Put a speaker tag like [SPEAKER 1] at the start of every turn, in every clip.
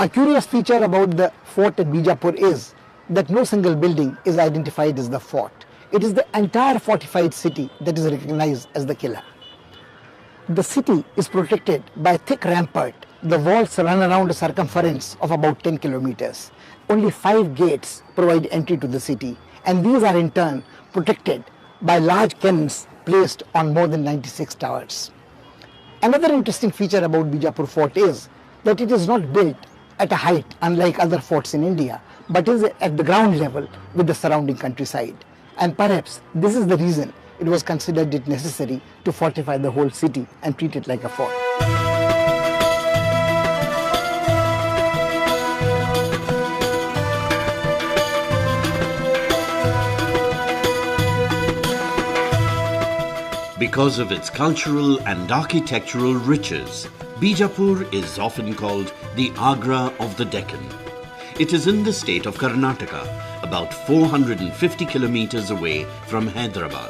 [SPEAKER 1] A curious feature about the fort at Bijapur is that no single building is identified as the fort. It is the entire fortified city that is recognized as the Qila. The city is protected by a thick rampart. The walls run around a circumference of about 10 kilometers. Only 5 gates provide entry to the city, and these are in turn protected by large cannons placed on more than 96 towers. Another interesting feature about Bijapur Fort is that it is not built at a height unlike other forts in India, but is at the ground level with the surrounding countryside. And perhaps this is the reason it was considered it necessary to fortify the whole city and treat it like a fort.
[SPEAKER 2] Because of its cultural and architectural riches, Bijapur is often called the Agra of the Deccan. It is in the state of Karnataka, about 450 kilometers away from Hyderabad.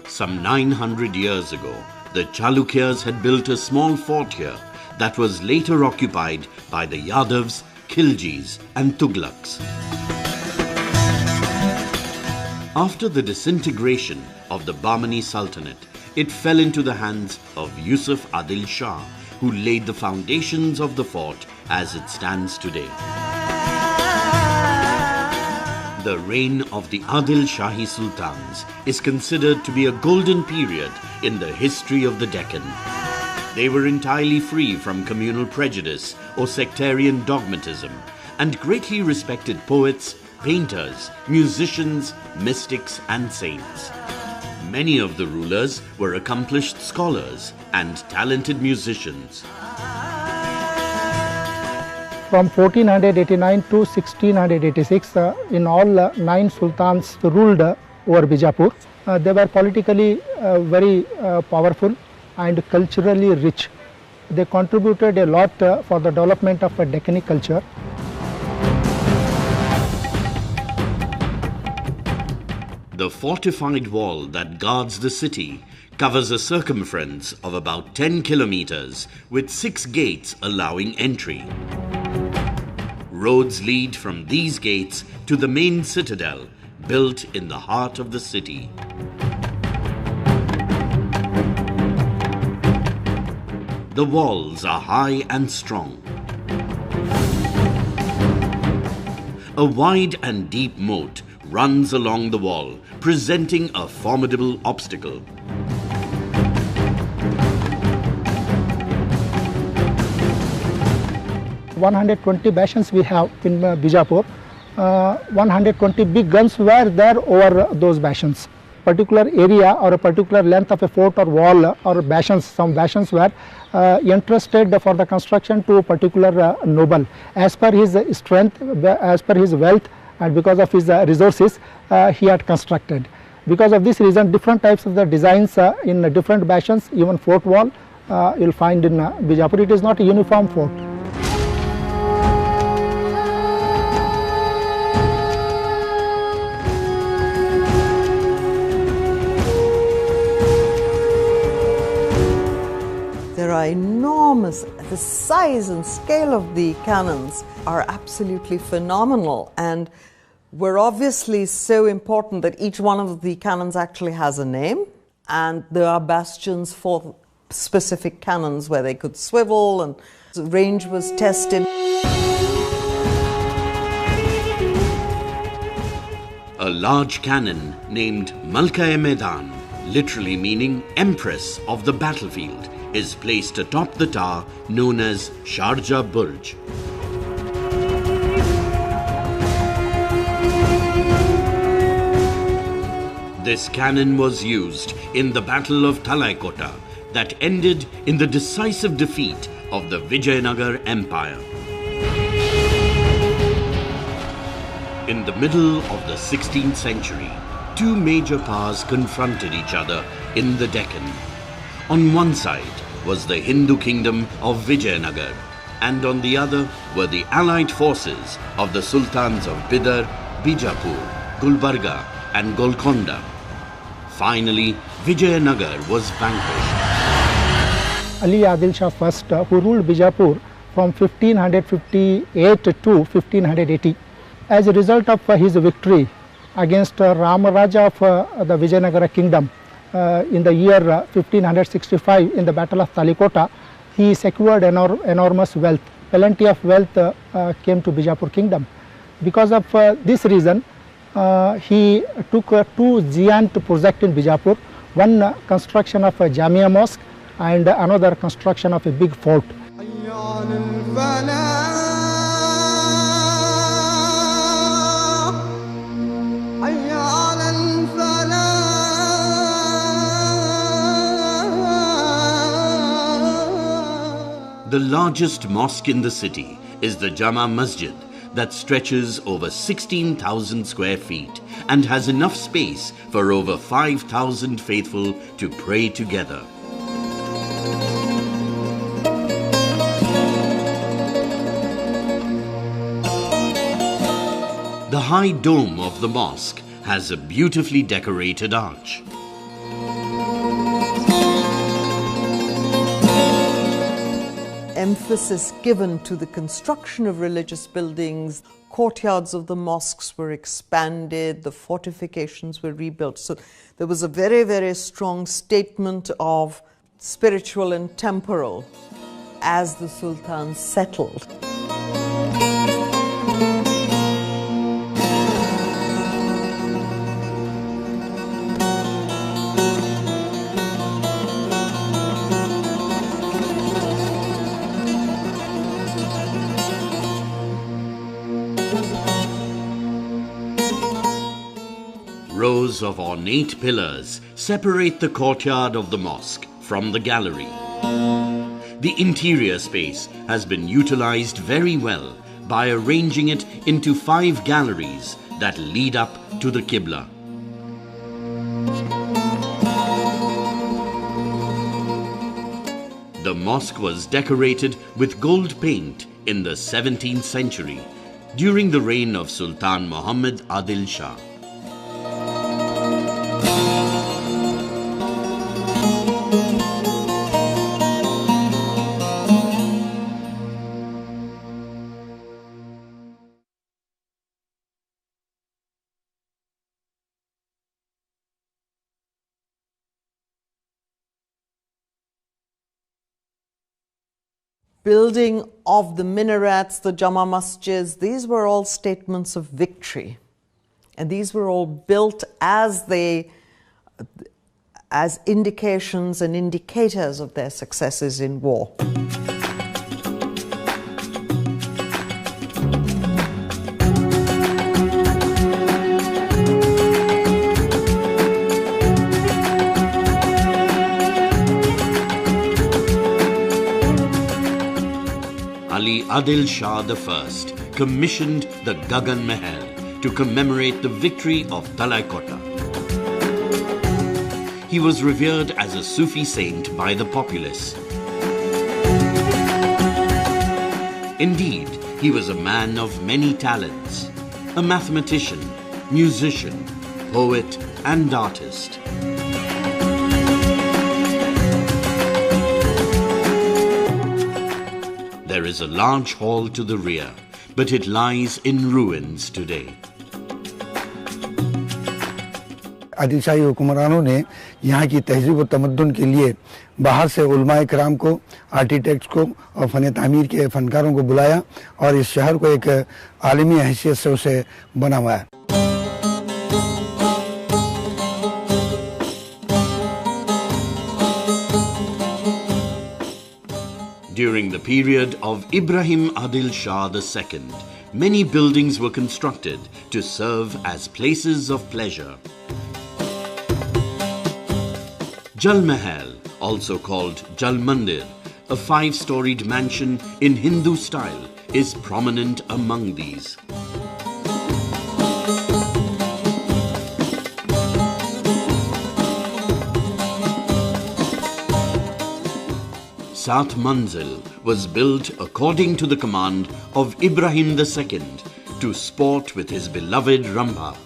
[SPEAKER 2] Some 900 years ago, the Chalukyas had built a small fort here that was later occupied by the Yadavs, Khiljis and Tughlaqs. After the disintegration of the Bahmani Sultanate, it fell into the hands of Yusuf Adil Shah, who laid the foundations of the fort as it stands today. The reign of the Adil Shahi Sultans is considered to be a golden period in the history of the Deccan. They were entirely free from communal prejudice or sectarian dogmatism and greatly respected poets, painters, musicians, mystics and saints. Many of the rulers were accomplished scholars and talented musicians.
[SPEAKER 3] From 1489 to 1686, in all 9 sultans ruled over Bijapur. They were politically very powerful and culturally rich. They contributed a lot for the development of a Deccani culture.
[SPEAKER 2] The fortified wall that guards the city covers a circumference of about 10 kilometers with 6 gates allowing entry. Roads lead from these gates to the main citadel built in the heart of the city. The walls are high and strong. A wide and deep moat runs along the wall, presenting a formidable obstacle.
[SPEAKER 3] "120 bastions we have in Bijapur. 120 big guns were there over those bastions. Particular area or a particular length of a fort or wall or bastions, some bastions were entrusted for the construction to a particular noble. As per his strength, as per his wealth, and because of his resources, he had constructed. Because of this reason, different types of the designs in different bastions, even fort wall, you will find in Bijapur. It is not a uniform fort.
[SPEAKER 4] There are enormous, the size and scale of the cannons are absolutely phenomenal, and were obviously so important that each one of the cannons actually has a name, and there are bastions for specific cannons where they could swivel, and the range was tested.
[SPEAKER 2] A large cannon named Malka-e-Maidan, literally meaning Empress of the battlefield, is placed atop the tower known as Sharjah Burj. This cannon was used in the Battle of Talaikota that ended in the decisive defeat of the Vijayanagar Empire. In the middle of the 16th century, 2 major powers confronted each other in the Deccan. On one side was the Hindu kingdom of Vijayanagar, and on the other were the allied forces of the Sultans of Bidar, Bijapur, Gulbarga and Golconda. Finally, Vijayanagar was vanquished.
[SPEAKER 3] Ali Adil Shah I, who ruled Bijapur from 1558 to 1580. As a result of his victory against Rama Raja of the Vijayanagara kingdom in the year 1565 in the Battle of Talikota, he secured enormous wealth. Plenty of wealth came to Bijapur kingdom. Because of this reason, he took two giant projects in Bijapur, one construction of a Jamia mosque and another construction of a big fort.
[SPEAKER 2] The largest mosque in the city is the Jama Masjid that stretches over 16,000 square feet and has enough space for over 5,000 faithful to pray together. The high dome of the mosque has a beautifully decorated arch.
[SPEAKER 4] Emphasis given to the construction of religious buildings. Courtyards of the mosques were expanded, the fortifications were rebuilt. So there was a very, very strong statement of spiritual and temporal as the Sultan settled.
[SPEAKER 2] Rows of ornate pillars separate the courtyard of the mosque from the gallery. The interior space has been utilized very well by arranging it into 5 galleries that lead up to the Qibla. The mosque was decorated with gold paint in the 17th century during the reign of Sultan Muhammad Adil Shah.
[SPEAKER 4] Building of the minarets, the Jama masjids, these were all statements of victory. And these were all built as indications and indicators of their successes in war.
[SPEAKER 2] Ali Adil Shah I commissioned the Gagan Mahal to commemorate the victory of Talikota. He was revered as a Sufi saint by the populace. Indeed, he was a man of many talents, a mathematician, musician, poet, and artist. There is a large hall to the rear, but it lies in ruins today.
[SPEAKER 5] Adil शाही हुक्मरानों ने यहाँ की तहजीब व तमद्दुन के लिए बाहर से उलमाए किराम को, आर्किटेक्ट्स को और फ़न तामीर के फ़नकारों को बुलाया और इस शहर को एक आलमी हैसियत से उसे बनाया।
[SPEAKER 2] During the period of Ibrahim Adil Shah II, many buildings were constructed to serve as places of pleasure. Jal Mahal, also called Jal Mandir, a 5-storied mansion in Hindu style, is prominent among these. Sat Manzil was built according to the command of Ibrahim II to sport with his beloved Rambha,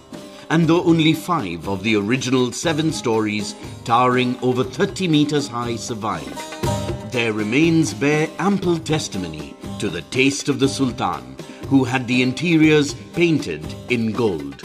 [SPEAKER 2] and though only 5 of the original 7 stories towering over 30 meters high survive, there remains bear ample testimony to the taste of the Sultan, who had the interiors painted in gold.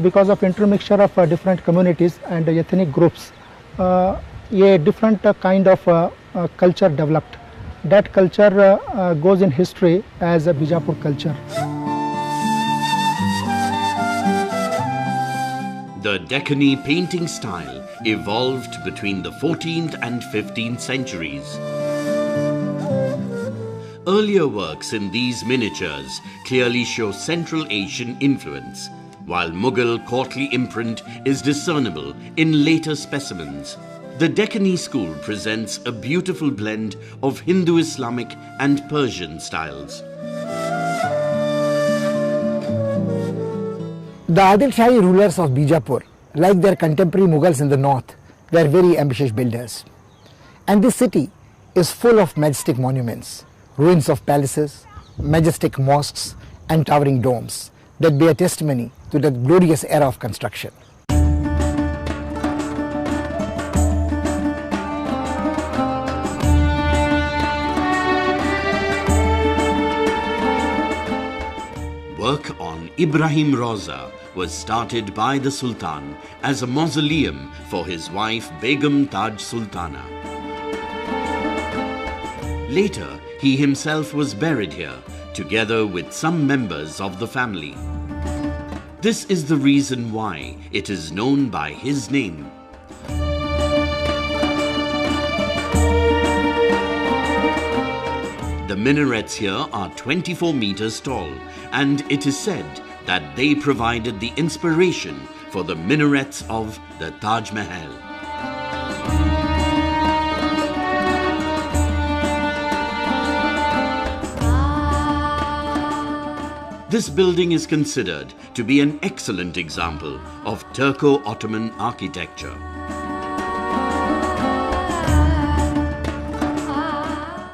[SPEAKER 3] Because of intermixture of different communities and ethnic groups, a different kind of culture developed. That culture goes in history as a Bijapur culture.
[SPEAKER 2] The Deccani painting style evolved between the 14th and 15th centuries. Earlier works in these miniatures clearly show Central Asian influence, while Mughal courtly imprint is discernible in later specimens. The Deccani school presents a beautiful blend of Hindu-Islamic and Persian styles.
[SPEAKER 1] The Adil Shahi rulers of Bijapur, like their contemporary Mughals in the north, were very ambitious builders. And this city is full of majestic monuments, ruins of palaces, majestic mosques and towering domes that bear testimony to that glorious era of construction.
[SPEAKER 2] Work on Ibrahim Roza was started by the Sultan as a mausoleum for his wife Begum Taj Sultana. Later, he himself was buried here, together with some members of the family. This is the reason why it is known by his name. The minarets here are 24 meters tall, and it is said that they provided the inspiration for the minarets of the Taj Mahal. This building is considered to be an excellent example of Turco-Ottoman architecture.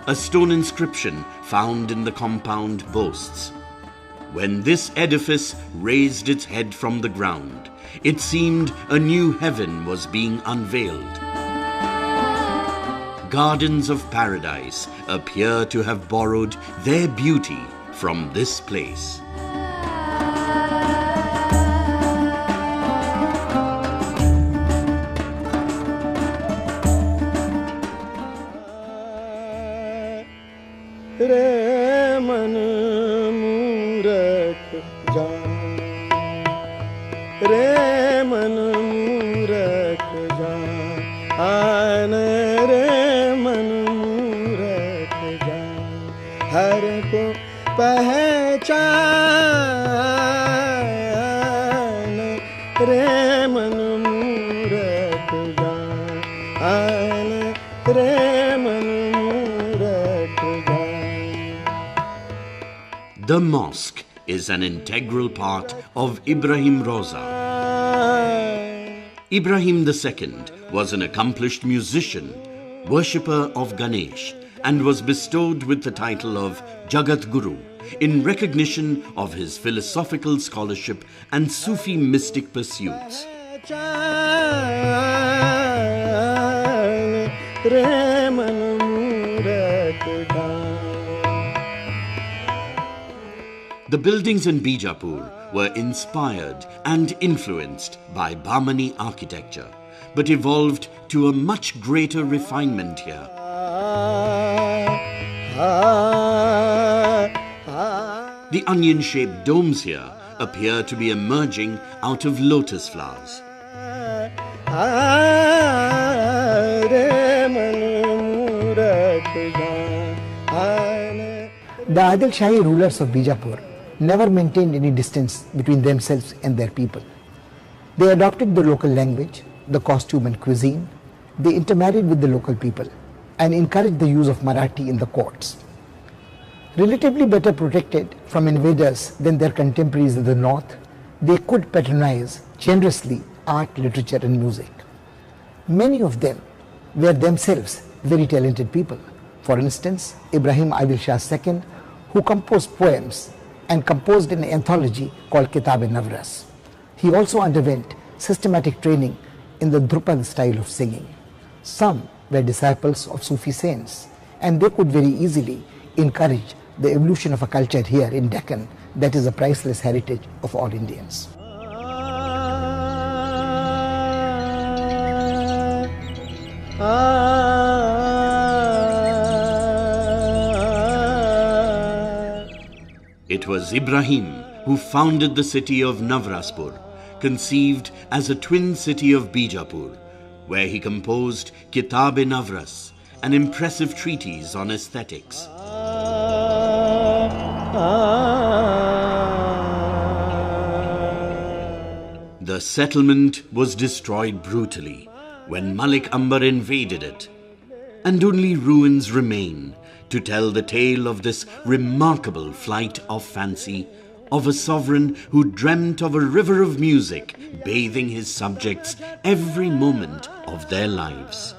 [SPEAKER 2] A stone inscription found in the compound boasts, "When this edifice raised its head from the ground, it seemed a new heaven was being unveiled. Gardens of paradise appear to have borrowed their beauty from this place."
[SPEAKER 6] रे मन मूरख जान, रे मन मूरख जान, आन रे मन मूरख जान, हर को पहचान, रे मन मूरख जान, आन रे मन मूरख जान.
[SPEAKER 2] The mosque is an integral part of Ibrahim Roza. Ibrahim II was an accomplished musician, worshipper of Ganesh, and was bestowed with the title of Jagat Guru in recognition of his philosophical scholarship and Sufi mystic pursuits. The buildings in Bijapur were inspired and influenced by Bahmani architecture, but evolved to a much greater refinement here. The onion-shaped domes here appear to be emerging out of lotus flowers.
[SPEAKER 1] The Adil Shahi rulers of Bijapur never maintained any distance between themselves and their people. They adopted the local language, the costume and cuisine. They intermarried with the local people and encouraged the use of Marathi in the courts. Relatively better protected from invaders than their contemporaries in the north, they could patronize generously art, literature and music. Many of them were themselves very talented people. For instance, Ibrahim Adil Shah II, who composed poems and composed an anthology called Kitab-e-Navras. He also underwent systematic training in the Drupad style of singing. Some were disciples of Sufi saints, and they could very easily encourage the evolution of a culture here in Deccan that is a priceless heritage of all Indians.
[SPEAKER 2] It was Ibrahim who founded the city of Navraspur, conceived as a twin city of Bijapur, where he composed Kitab-e-Navras, an impressive treatise on aesthetics. The settlement was destroyed brutally when Malik Ambar invaded it, and only ruins remain to tell the tale of this remarkable flight of fancy of a sovereign who dreamt of a river of music bathing his subjects every moment of their lives.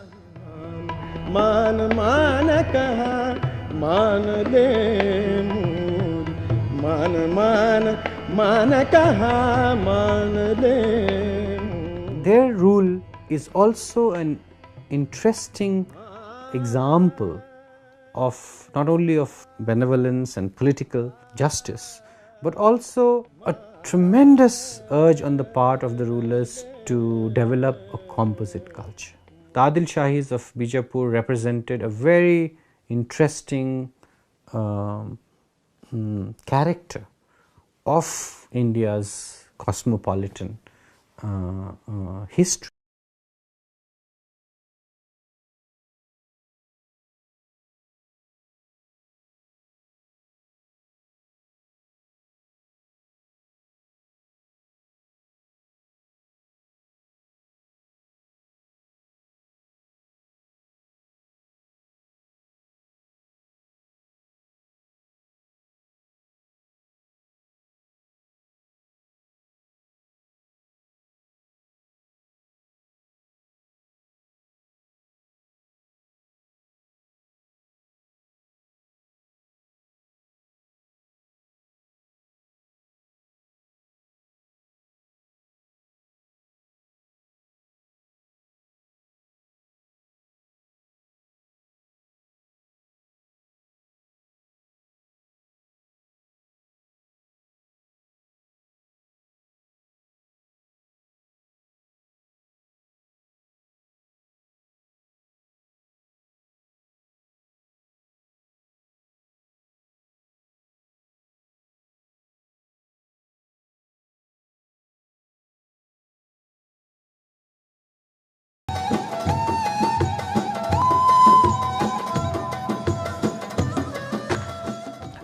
[SPEAKER 7] Their rule is also an interesting example of not only of benevolence and political justice, but also a tremendous urge on the part of the rulers to develop a composite culture. The Adil Shahis of Bijapur represented a very interesting character of India's cosmopolitan history.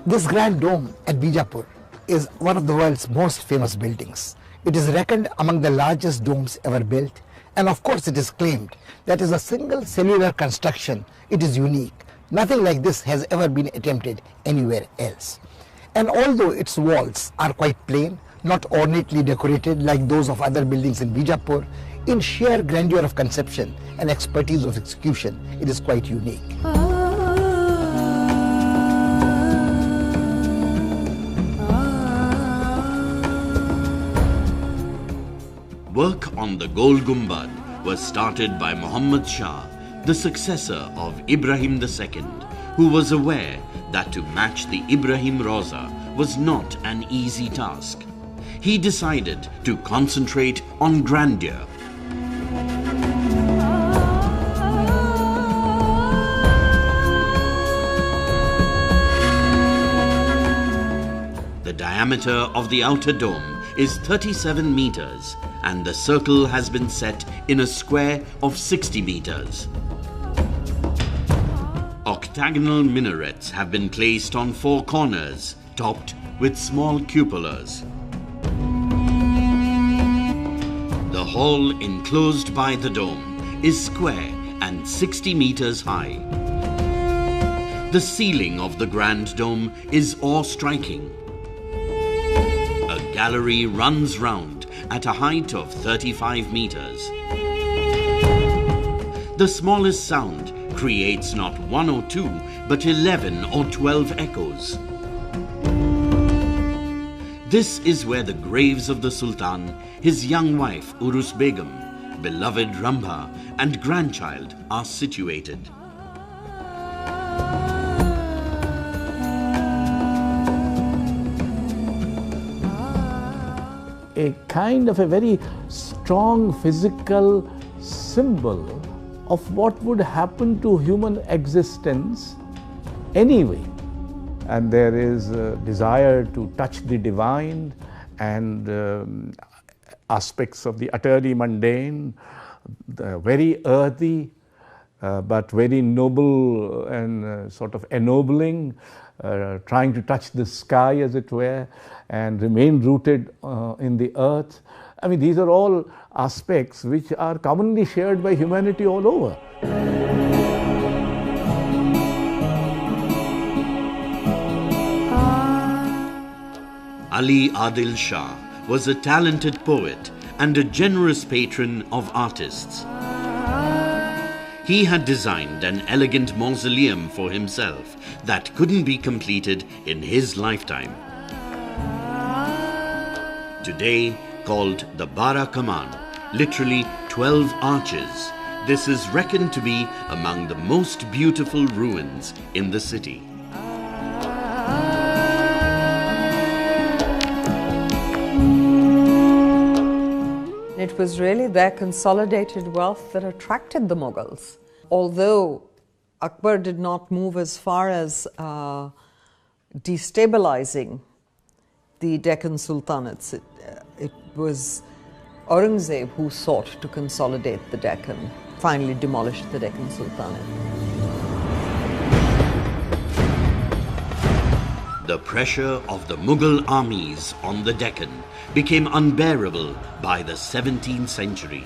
[SPEAKER 1] This grand dome at Bijapur is one of the world's most famous buildings. It is reckoned among the largest domes ever built, and of course it is claimed that as a single cellular construction, it is unique. Nothing like this has ever been attempted anywhere else. And although its walls are quite plain, not ornately decorated like those of other buildings in Bijapur, in sheer grandeur of conception and expertise of execution, it is quite unique.
[SPEAKER 2] Work on the Gol Gumbad was started by Muhammad Shah, the successor of Ibrahim II, who was aware that to match the Ibrahim Roza was not an easy task. He decided to concentrate on grandeur. The diameter of the outer dome is 37 meters, and the circle has been set in a square of 60 meters. Octagonal minarets have been placed on 4 corners, topped with small cupolas. The hall enclosed by the dome is square and 60 meters high. The ceiling of the grand dome is awe-striking. A gallery runs round at a height of 35 meters. The smallest sound creates not 1 or 2, but 11 or 12 echoes. This is where the graves of the Sultan, his young wife Urus Begum, beloved Rambha, and grandchild are situated.
[SPEAKER 8] A kind of a very strong physical symbol of what would happen to human existence anyway. And there is a desire to touch the divine and aspects of the utterly mundane, the very earthy, but very noble and sort of ennobling, trying to touch the sky as it were and remain rooted in the earth. I mean, these are all aspects which are commonly shared by humanity all over.
[SPEAKER 2] Ali Adil Shah was a talented poet and a generous patron of artists. He had designed an elegant mausoleum for himself that couldn't be completed in his lifetime. Today called the Bara Kaman, literally 12 arches, this is reckoned to be among the most beautiful ruins in the city.
[SPEAKER 4] It was really their consolidated wealth that attracted the Mughals. Although Akbar did not move as far as destabilizing the Deccan Sultanates, it was Aurangzeb who sought to consolidate the Deccan, finally demolished the Deccan Sultanate.
[SPEAKER 2] The pressure of the Mughal armies on the Deccan became unbearable by the 17th century.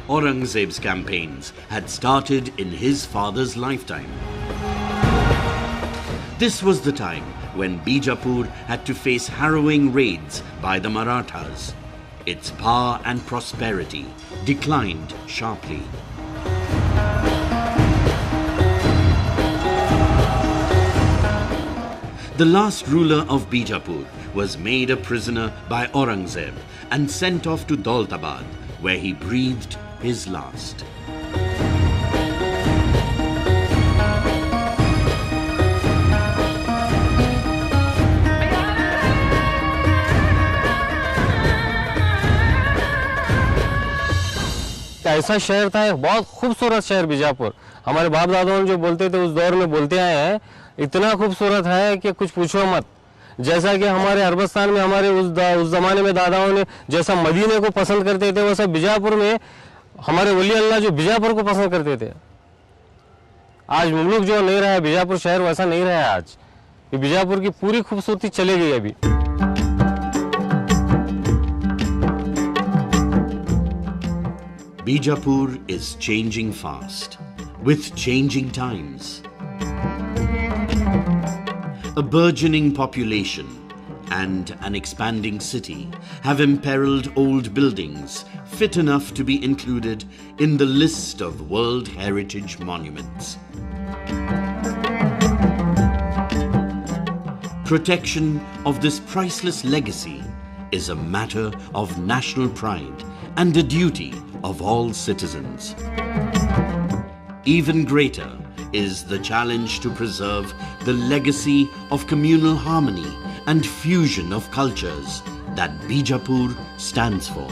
[SPEAKER 2] Aurangzeb's campaigns had started in his father's lifetime. This was the time when Bijapur had to face harrowing raids by the Marathas. Its power and prosperity declined sharply. The last ruler of Bijapur was made a prisoner by Aurangzeb and sent off to Daulatabad, where he breathed his last.
[SPEAKER 9] ऐसा शहर था, एक बहुत खूबसूरत शहर बीजापुर। हमारे बाप दादाओं ने जो बोलते थे उस दौर में बोलते आए हैं, इतना खूबसूरत है कि कुछ पूछो मत। जैसा कि हमारे अरबस्तान में हमारे उस जमाने में दादाओं ने जैसा मदीने को पसंद करते थे, वैसा बीजापुर में हमारे वली अल्लाह जो बीजापुर को पसंद करते थे। आज मुल्क जो नहीं रहा है, बीजापुर शहर वैसा नहीं रहा है आज। ये बीजापुर की पूरी खूबसूरती चली गई अभी।
[SPEAKER 2] Bijapur is changing fast, with changing times. A burgeoning population and an expanding city have imperiled old buildings fit enough to be included in the list of World Heritage Monuments. Protection of this priceless legacy is a matter of national pride and a duty of all citizens. Even greater is the challenge to preserve the legacy of communal harmony and fusion of cultures that Bijapur stands for.